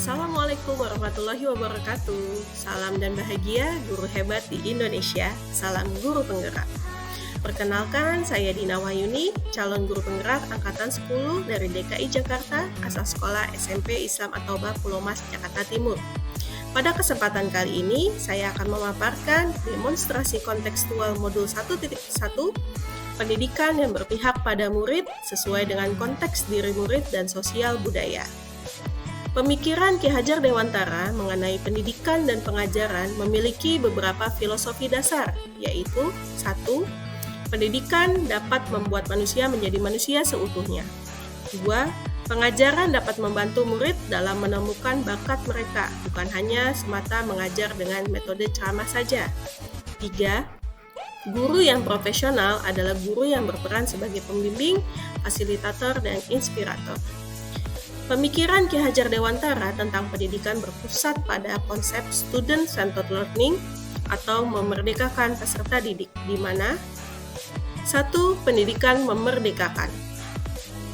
Assalamualaikum warahmatullahi wabarakatuh. Salam dan bahagia guru hebat di Indonesia. Salam guru penggerak. Perkenalkan, saya Dina Wahyuni, calon guru penggerak angkatan 10 dari DKI Jakarta, asal sekolah SMP Islam At-Taubah Pulau Mas, Jakarta Timur. Pada kesempatan kali ini, saya akan memaparkan demonstrasi kontekstual modul 1.1, pendidikan yang berpihak pada murid sesuai dengan konteks diri murid dan sosial budaya. Pemikiran Ki Hajar Dewantara mengenai pendidikan dan pengajaran memiliki beberapa filosofi dasar, yaitu 1. Pendidikan dapat membuat manusia menjadi manusia seutuhnya. 2. Pengajaran dapat membantu murid dalam menemukan bakat mereka, bukan hanya semata mengajar dengan metode ceramah saja. 3. Guru yang profesional adalah guru yang berperan sebagai pembimbing, fasilitator, dan inspirator. Pemikiran Ki Hajar Dewantara tentang pendidikan berpusat pada konsep student-centered learning atau memerdekakan peserta didik, di mana 1. Pendidikan memerdekakan.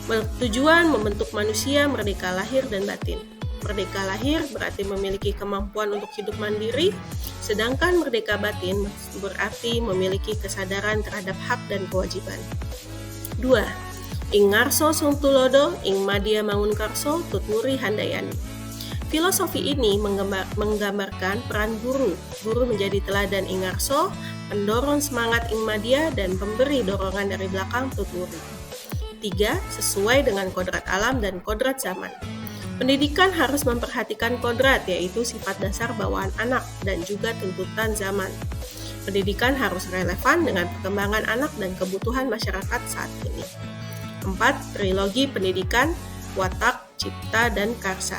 Bertujuan membentuk manusia merdeka lahir dan batin. Merdeka lahir berarti memiliki kemampuan untuk hidup mandiri, sedangkan merdeka batin berarti memiliki kesadaran terhadap hak dan kewajiban. 2. Ing ngarso sung tulodo, ing madya mangunkarso, tutmuri handayani. Filosofi ini menggambarkan peran guru. Guru menjadi teladan ing ngarso, pendorong semangat ing madya, dan pemberi dorongan dari belakang tutmuri. 3. Sesuai dengan kodrat alam dan kodrat zaman. Pendidikan harus memperhatikan kodrat, yaitu sifat dasar bawaan anak dan juga tuntutan zaman. Pendidikan harus relevan dengan perkembangan anak dan kebutuhan masyarakat saat ini. 4. Trilogi pendidikan, watak, cipta, dan karsa.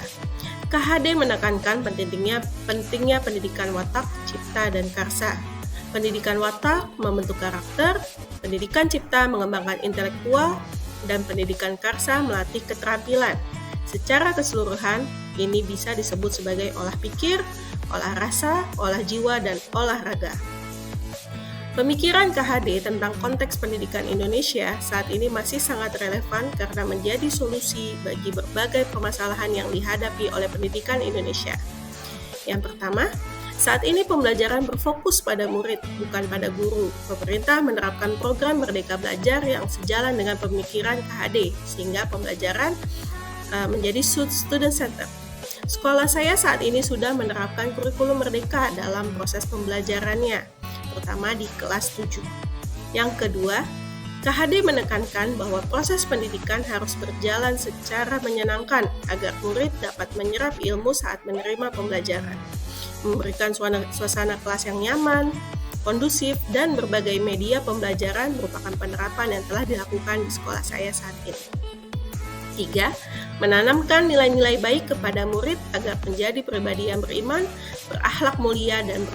KHD menekankan pentingnya pendidikan watak, cipta, dan karsa. Pendidikan watak membentuk karakter, pendidikan cipta mengembangkan intelektual, dan pendidikan karsa melatih keterampilan. Secara keseluruhan, ini bisa disebut sebagai olah pikir, olah rasa, olah jiwa, dan olahraga. Pemikiran KHD tentang konteks pendidikan Indonesia saat ini masih sangat relevan karena menjadi solusi bagi berbagai permasalahan yang dihadapi oleh pendidikan Indonesia. Yang pertama, saat ini pembelajaran berfokus pada murid, bukan pada guru. Pemerintah menerapkan program Merdeka Belajar yang sejalan dengan pemikiran KHD, sehingga pembelajaran menjadi student-centered. Sekolah saya saat ini sudah menerapkan kurikulum merdeka dalam proses pembelajarannya, terutama di kelas 7. Yang kedua, KHD menekankan bahwa proses pendidikan harus berjalan secara menyenangkan agar murid dapat menyerap ilmu saat menerima pembelajaran. Memberikan suasana kelas yang nyaman, kondusif, dan berbagai media pembelajaran merupakan penerapan yang telah dilakukan di sekolah saya saat ini. 3. Menanamkan nilai-nilai baik kepada murid agar menjadi pribadi yang beriman, berakhlak mulia, dan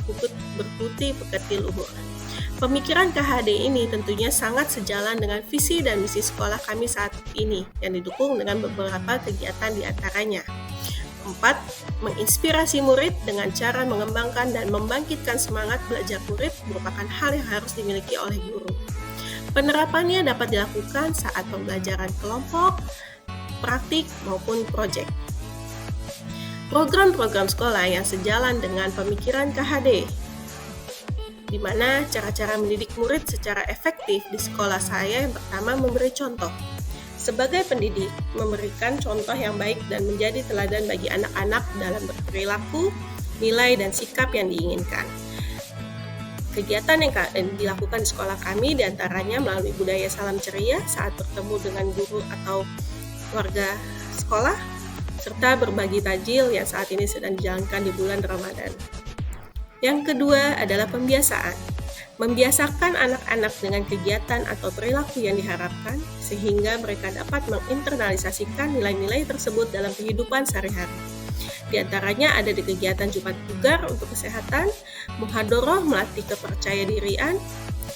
berputih pekerti luhur. Pemikiran KHD ini tentunya sangat sejalan dengan visi dan misi sekolah kami saat ini yang didukung dengan beberapa kegiatan di antaranya. 4. Menginspirasi murid dengan cara mengembangkan dan membangkitkan semangat belajar murid merupakan hal yang harus dimiliki oleh guru. Penerapannya dapat dilakukan saat pembelajaran kelompok, praktik, maupun proyek. Program-program sekolah yang sejalan dengan pemikiran KHD, di mana cara-cara mendidik murid secara efektif di sekolah saya yang pertama memberi contoh. Sebagai pendidik, memberikan contoh yang baik dan menjadi teladan bagi anak-anak dalam berperilaku, nilai, dan sikap yang diinginkan. Kegiatan yang dilakukan di sekolah kami diantaranya melalui budaya salam ceria saat bertemu dengan guru atau warga sekolah, serta berbagi tajil yang saat ini sedang dijalankan di bulan Ramadan. Yang kedua adalah pembiasaan. Membiasakan anak-anak dengan kegiatan atau perilaku yang diharapkan sehingga mereka dapat menginternalisasikan nilai-nilai tersebut dalam kehidupan sehari-hari. Di antaranya ada di kegiatan Jumat Bugar untuk kesehatan, muhadoroh melatih kepercayaan,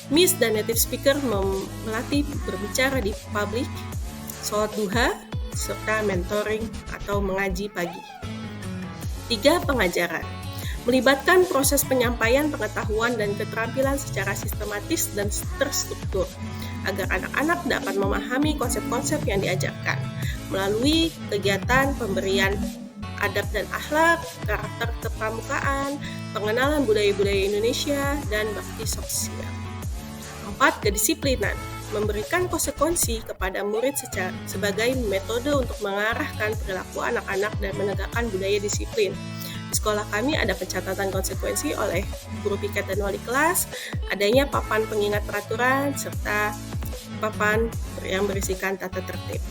Miss dan native speaker melatih berbicara di publik, sholat duha, serta mentoring atau mengaji pagi. 3. Pengajaran. Melibatkan proses penyampaian pengetahuan dan keterampilan secara sistematis dan terstruktur, agar anak-anak dapat memahami konsep-konsep yang diajarkan melalui kegiatan pemberian adab dan akhlak, karakter kepramukaan, pengenalan budaya-budaya Indonesia, dan bakti sosial. 4. Kedisiplinan, memberikan konsekuensi kepada murid sebagai metode untuk mengarahkan perilaku anak-anak dan menegakkan budaya disiplin. Di sekolah kami ada pencatatan konsekuensi oleh guru piket dan wali kelas, adanya papan pengingat peraturan, serta papan yang berisikan tata tertib.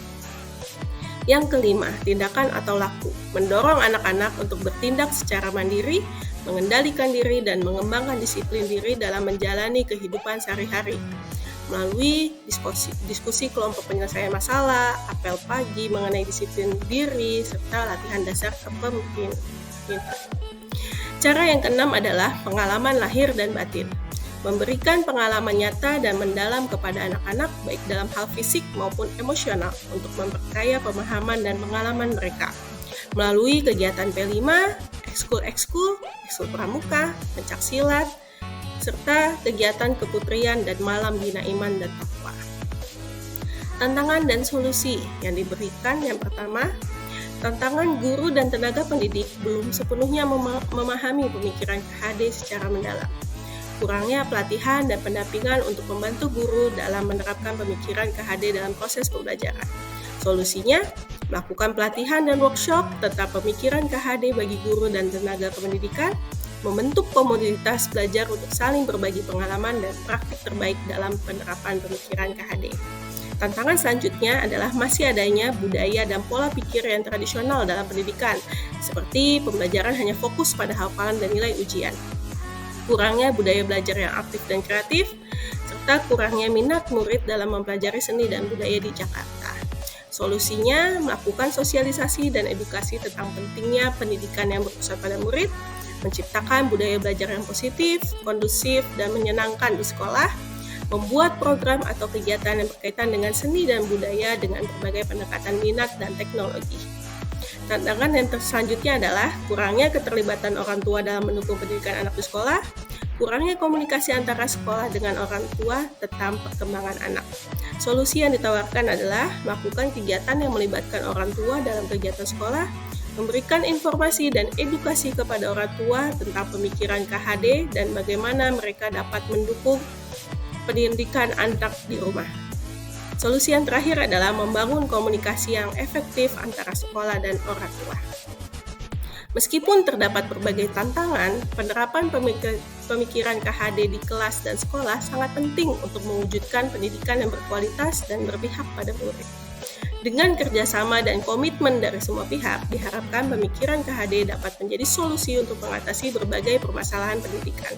Yang kelima, tindakan atau laku, mendorong anak-anak untuk bertindak secara mandiri, mengendalikan diri, dan mengembangkan disiplin diri dalam menjalani kehidupan sehari-hari. Melalui diskusi kelompok penyelesaian masalah, apel pagi mengenai disiplin diri, serta latihan dasar kepemimpinan. Cara yang keenam adalah pengalaman lahir dan batin. Memberikan pengalaman nyata dan mendalam kepada anak-anak baik dalam hal fisik maupun emosional untuk memperkaya pemahaman dan pengalaman mereka. Melalui kegiatan P5, ekskul pramuka, pencaksilat, serta kegiatan keputrian dan malam bina iman dan takwa. Tantangan dan solusi yang diberikan yang pertama, tantangan guru dan tenaga pendidik belum sepenuhnya memahami pemikiran KHD secara mendalam. Kurangnya pelatihan dan pendampingan untuk membantu guru dalam menerapkan pemikiran KHD dalam proses pembelajaran. Solusinya, melakukan pelatihan dan workshop tentang pemikiran KHD bagi guru dan tenaga pendidikan, membentuk komunitas belajar untuk saling berbagi pengalaman dan praktik terbaik dalam penerapan pemikiran KHD. Tantangan selanjutnya adalah masih adanya budaya dan pola pikir yang tradisional dalam pendidikan, seperti pembelajaran hanya fokus pada hafalan dan nilai ujian. Kurangnya budaya belajar yang aktif dan kreatif, serta kurangnya minat murid dalam mempelajari seni dan budaya di Jakarta. Solusinya, melakukan sosialisasi dan edukasi tentang pentingnya pendidikan yang berpusat pada murid, menciptakan budaya belajar yang positif, kondusif, dan menyenangkan di sekolah, membuat program atau kegiatan yang berkaitan dengan seni dan budaya dengan berbagai pendekatan minat dan teknologi. Tantangan yang selanjutnya adalah kurangnya keterlibatan orang tua dalam mendukung pendidikan anak di sekolah, kurangnya komunikasi antara sekolah dengan orang tua tentang perkembangan anak. Solusi yang ditawarkan adalah melakukan kegiatan yang melibatkan orang tua dalam kegiatan sekolah, memberikan informasi dan edukasi kepada orang tua tentang pemikiran KHD dan bagaimana mereka dapat mendukung pendidikan anak di rumah. Solusi yang terakhir adalah membangun komunikasi yang efektif antara sekolah dan orang tua. Meskipun terdapat berbagai tantangan, penerapan pemikiran KHD di kelas dan sekolah sangat penting untuk mewujudkan pendidikan yang berkualitas dan berpihak pada murid. Dengan kerjasama dan komitmen dari semua pihak, diharapkan pemikiran KHD dapat menjadi solusi untuk mengatasi berbagai permasalahan pendidikan.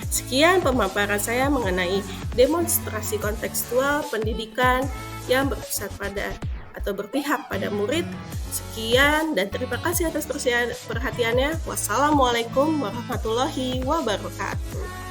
Sekian pemaparan saya mengenai demonstrasi kontekstual pendidikan yang berpusat pada atau berpihak pada murid. Sekian dan terima kasih atas perhatiannya. Wassalamualaikum warahmatullahi wabarakatuh.